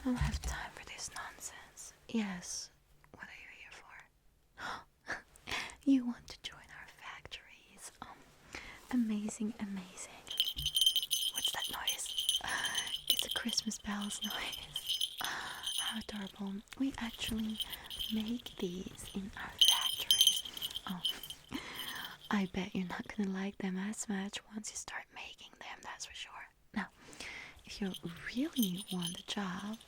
don't have time for this nonsense. Yes, what are you here for? You want to join our factories? Amazing, amazing. What's that noise? It's a Christmas bells noise. How adorable. We actually make these in our factories. Oh, I bet you're not gonna like them as much once you start making them, that's for sure. Now, if you really want the job,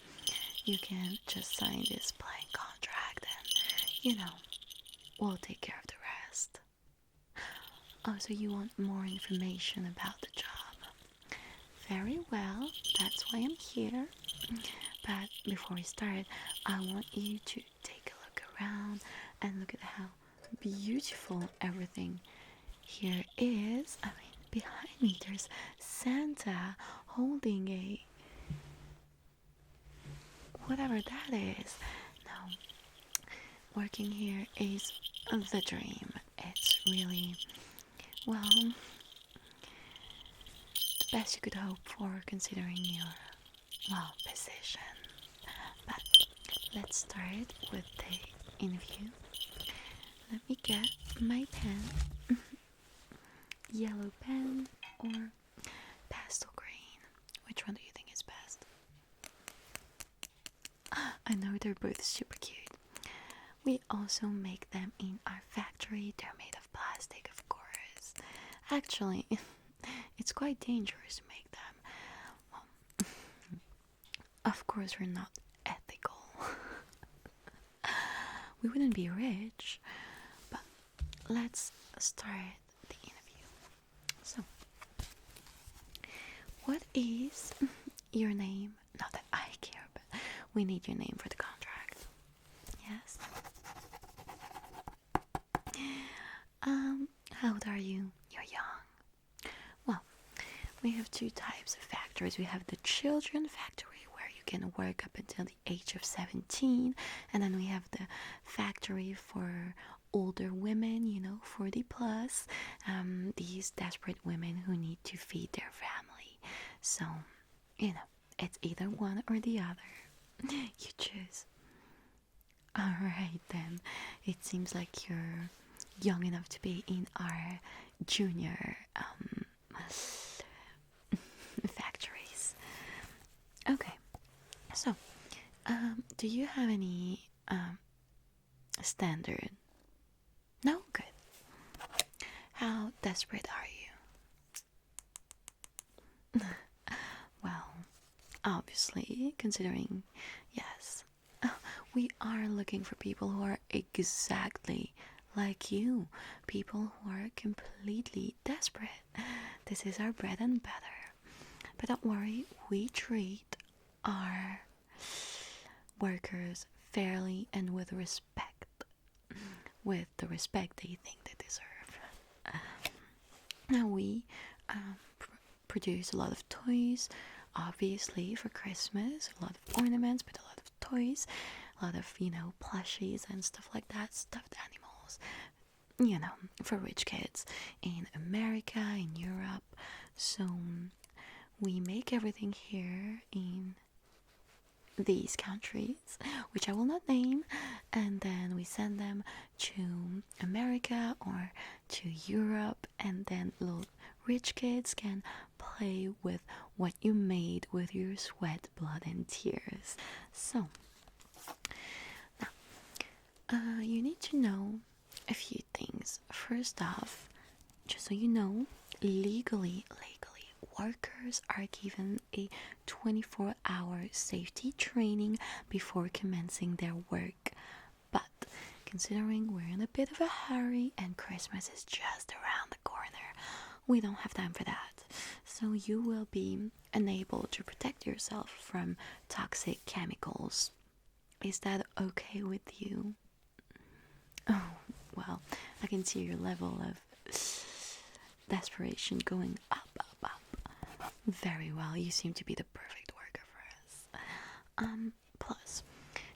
you can just sign this blank contract and, we'll take care of the rest. Oh, so you want more information about the job? Very well, that's why I'm here. But before we start, I want you to take a look around and look at how beautiful everything here is. I mean, behind me there's Santa holding a whatever that is. Now, working here is the dream. It's really, well, the best you could hope for considering your, position. But let's start with the interview. Let me get my pen. Yellow pen or pastel green? Which one do you think is best? I know they're both super cute. We also make them in our factory. They're made of plastic, of course. Actually, it's quite dangerous to make them. Well, of course, we're not ethical. We wouldn't be rich. But let's start the interview. So, what is your name? Not that I care, but we need your name for the contract. Yes. How old are you? You're young. Well, we have two types of factories. We have the children factory where you can work up until the age of 17, and then we have the factory for older women, 40 plus, these desperate women who need to feed their family. So, it's either one or the other. You choose. Alright then, it seems like you're young enough to be in our junior factories. Okay, so do you have any standard? No? Good. How desperate are you? Well, obviously, considering, yes, we are looking for people who are exactly like you, people who are completely desperate. This is our bread and butter. But don't worry, we treat our workers fairly and with respect, with the respect they think they deserve. Now we produce a lot of toys, obviously for Christmas, a lot of ornaments, but a lot of toys, a lot of, plushies and stuff like that, stuffed animals, for rich kids in America, in Europe. So we make everything here in these countries, which I will not name, and then we send them to America or to Europe, and then little rich kids can play with what you made with your sweat, blood, and tears. So, now, you need to know a few things. First off, just so you know, legally, workers are given a 24-hour safety training before commencing their work. But considering we're in a bit of a hurry and Christmas is just around the corner, we don't have time for that. So you will be unable to protect yourself from toxic chemicals. Is that okay with you? Oh, well, I can see your level of desperation going up. Very well, you seem to be the perfect worker for us. Plus,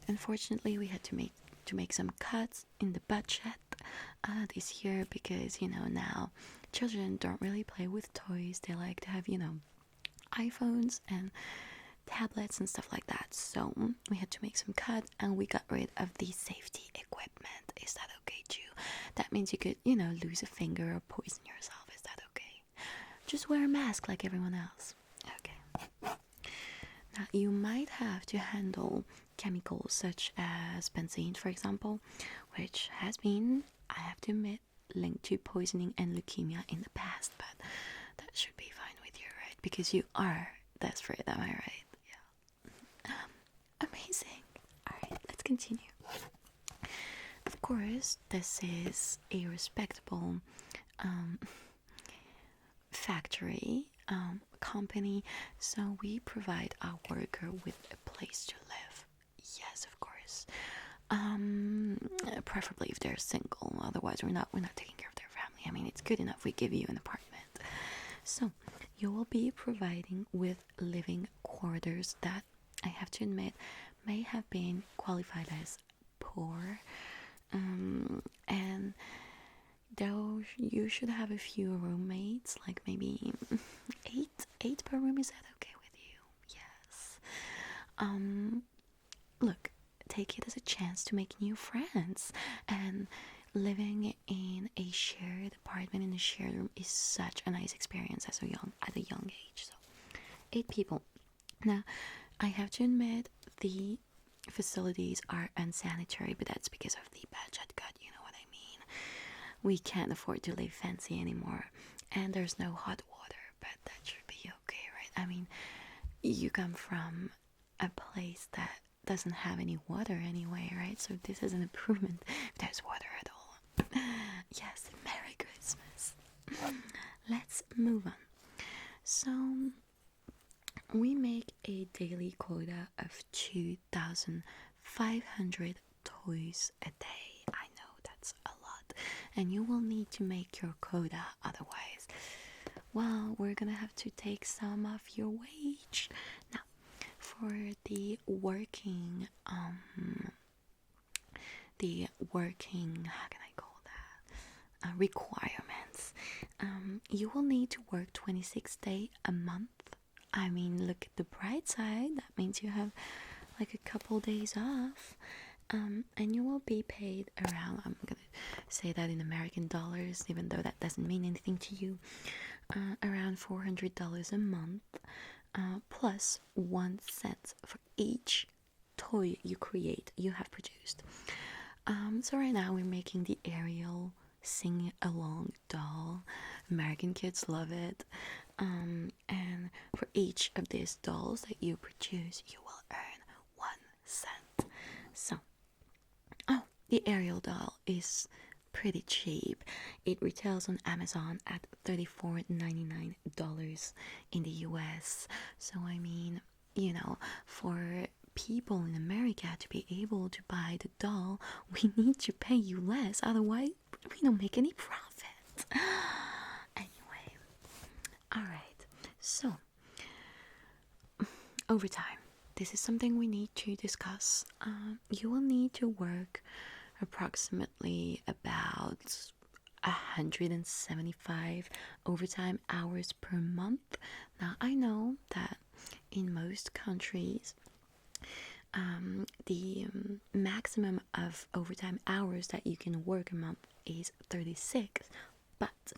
unfortunately, we had to make some cuts in the budget this year because, now children don't really play with toys. They like to have, iPhones, and tablets and stuff like that. So we had to make some cuts, and we got rid of the safety equipment. Is that okay too? That means you could, lose a finger or poison yourself. Is that okay? Just wear a mask like everyone else. Okay. Now you might have to handle chemicals such as benzene, for example, which has been, I have to admit, linked to poisoning and leukemia in the past, but that should be fine with you, right? Because you are desperate, am I right? Yeah. Amazing. Alright, let's continue. Of course, this is a respectable factory, company, so we provide our worker with a place to live. Yes, of course. Preferably if they're single. Otherwise, we're not taking care of their family. I mean, it's good enough we give you an apartment. So you will be providing with living quarters that, I have to admit, may have been qualified as poor, and though you should have a few roommates, like maybe eight per room. Is that okay with you? Yes. Look, take it as a chance to make new friends, and living in a shared apartment in a shared room is such a nice experience at a young age. So 8 people. Now I have to admit, the facilities are unsanitary, but that's because of the budget cut, you know what I mean. We can't afford to live fancy anymore, and there's no hot water, but that should be okay, right? I mean, you come from a place that doesn't have any water anyway, right? So this is an improvement if there's water at all. Yes, Merry Christmas. Let's move on. So we make a daily quota of 2,500 toys a day. I know that's a lot, and you will need to make your quota, otherwise, well, we're gonna have to take some of your wage. Now, for the working, how can I call that, requirements, you will need to work 26 days a month. I mean, look at the bright side, that means you have like a couple days off, and you will be paid around, I'm gonna say that in American dollars, even though that doesn't mean anything to you, around $400 a month, plus 1 cent for each toy you have produced. So right now we're making the Ariel sing along doll. American kids love it. And for each of these dolls that you produce, you will earn 1 cent. So, the Ariel doll is pretty cheap. It retails on Amazon at $34.99 in the US. So I mean, for people in America to be able to buy the doll, we need to pay you less, otherwise we don't make any profit. Anyway, alright, so overtime. This is something we need to discuss. You will need to work approximately about 175 overtime hours per month. Now, I know that in most countries, the maximum of overtime hours that you can work a month is 36, but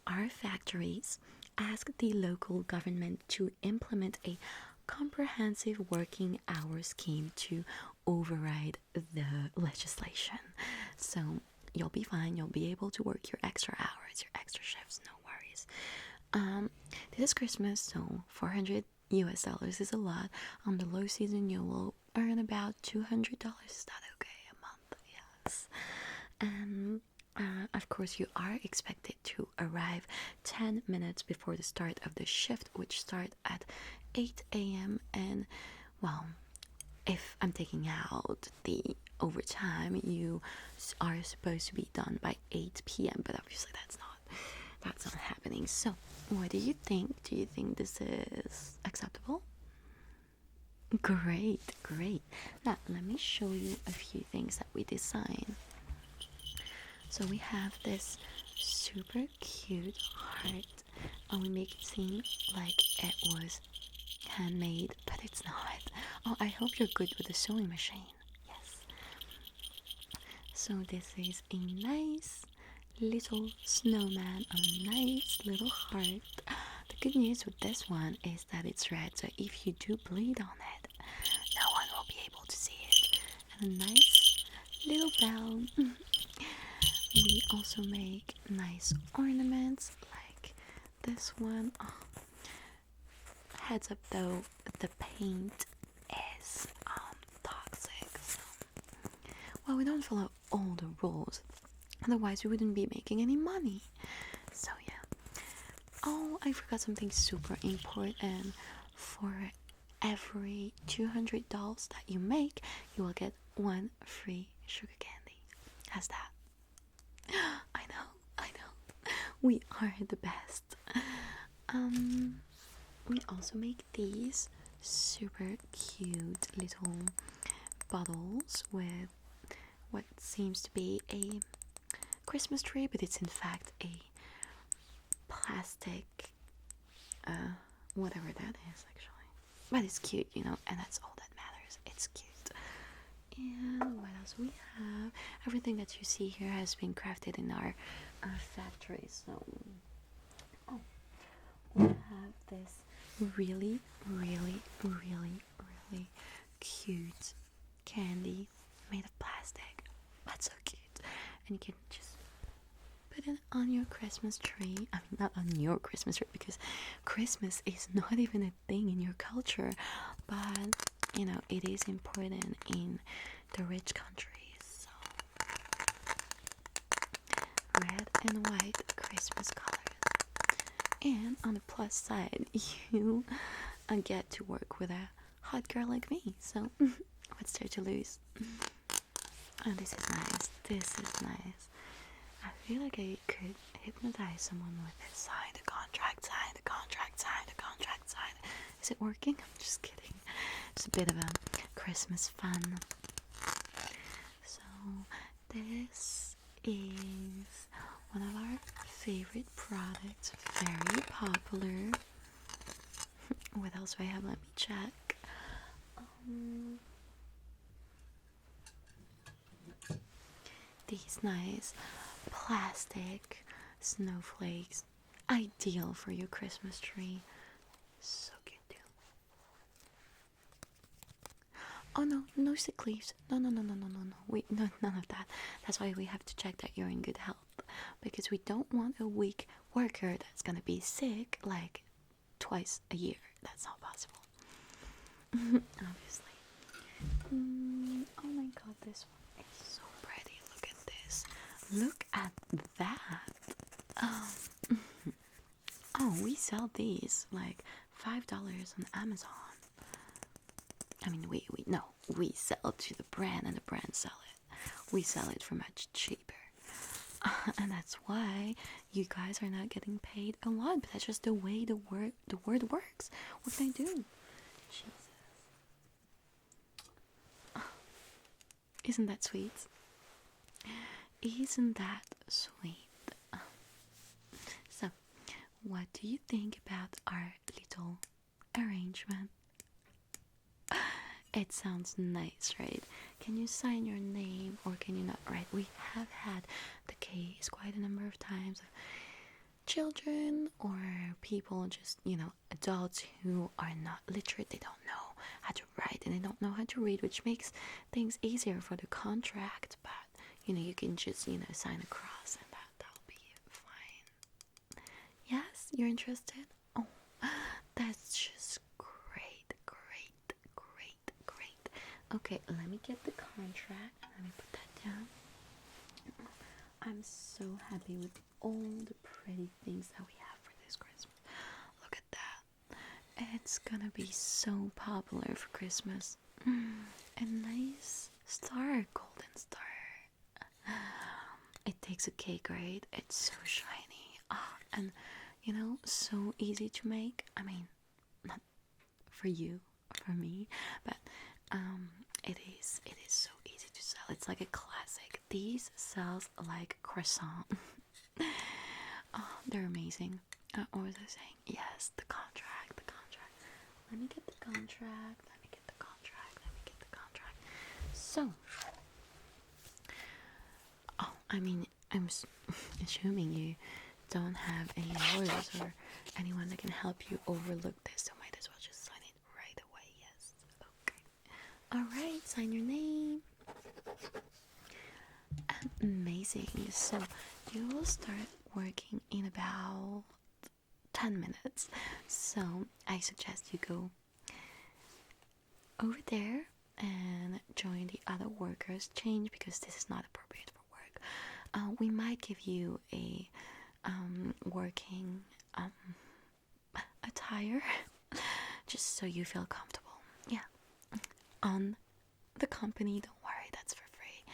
our factories ask the local government to implement a comprehensive working hour scheme to override the legislation. So you'll be fine. You'll be able to work your extra hours, your extra shifts, no worries. This is Christmas, so $400 is a lot. On the low season, you will earn about $200. Is that okay a month? Yes. And of course, you are expected to arrive 10 minutes before the start of the shift, which starts at 8 a.m. And, well, if I'm taking out the overtime, you are supposed to be done by 8 p.m., but obviously that's not happening. So, what do you think? Do you think this is acceptable? Great. Now, let me show you a few things that we designed. So we have this super cute heart, and we make it seem like it was handmade, but it's not. Oh, I hope you're good with the sewing machine. Yes. So this is a nice little snowman on a nice little heart. The good news with this one is that it's red, so if you do bleed on it, no one will be able to see it. And a nice little bell. We also make nice ornaments like this one. Oh, heads up though, the paint is toxic. So, well, we don't follow all the rules. Otherwise, we wouldn't be making any money. So yeah. Oh, I forgot something super important. For every $200 that you make, you will get one free sugar candy. How's that? I know. We are the best. We also make these super cute little bottles with what seems to be a Christmas tree, but it's in fact a plastic, whatever that is actually. But it's cute, and that's all that matters. It's cute. And what else we have? Everything that you see here has been crafted in our factory. So, we have this really, really, really, really cute candy made of plastic. That's so cute. And you can just put it on your Christmas tree. I mean, not on your Christmas tree, because Christmas is not even a thing in your culture. But, it is important in the rich countries. So, red and white Christmas colors. And on the plus side, you get to work with a hot girl like me. So, what's there to lose? Oh, this is nice. This is nice. I feel like I could hypnotize someone with this. Sign the contract, sign the contract, sign the contract, sign. Is it working? I'm just kidding. It's a bit of a Christmas fun. So, this is one of our favorite products. Very popular. What else do I have? Let me check. These nice plastic snowflakes, ideal for your Christmas tree. So cute too. Oh no sick leaves. No. Wait, no, none of that. That's why we have to check that you're in good health, because we don't want a weak worker that's gonna be sick like twice a year. That's not possible. Obviously. Oh my god, this one is so pretty. Look at this. Look at that. Oh, we sell these like $5 on Amazon. I mean, we sell to the brand and the brand sell it. We sell it for much cheaper. And that's why you guys are not getting paid a lot, but that's just the way the word works. What can I do? Jesus. Isn't that sweet? Isn't that sweet? So, what do you think about our little arrangement? It sounds nice, right? Can you sign your name or can you not write? We have had the case quite a number of times of children or people, just, adults who are not literate. They don't know how to write and they don't know how to read, which makes things easier for the contract. But, you can just, sign across and that'll be fine. Yes, you're interested? Oh, that's just great. Okay, let me get the contract. Let me put that down. I'm so happy with all the pretty things that we have for this Christmas. Look at that. It's gonna be so popular for Christmas. A nice star, golden star. It takes a cake, right? It's so shiny. And so easy to make. I mean, not for you, for me, but it is so easy to sell. It's like a classic. These sells like croissant. They're amazing. What was I saying? Yes, the contract. Let me get the contract. So, oh, I mean, assuming you don't have any lawyers or anyone that can help you overlook this, so might as well just sign it right away. Yes. Okay. Alright, sign your name. Amazing. So, you will start working in about 10 minutes. So, I suggest you go over there and join the other workers. Change because this is not appropriate for work. We might give you a working attire just so you feel comfortable. Yeah. On the company, don't worry, that's for free.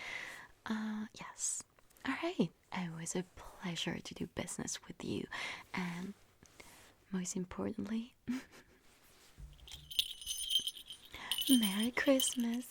Yes. Alright. It was a pleasure to do business with you, and most importantly, Merry Christmas.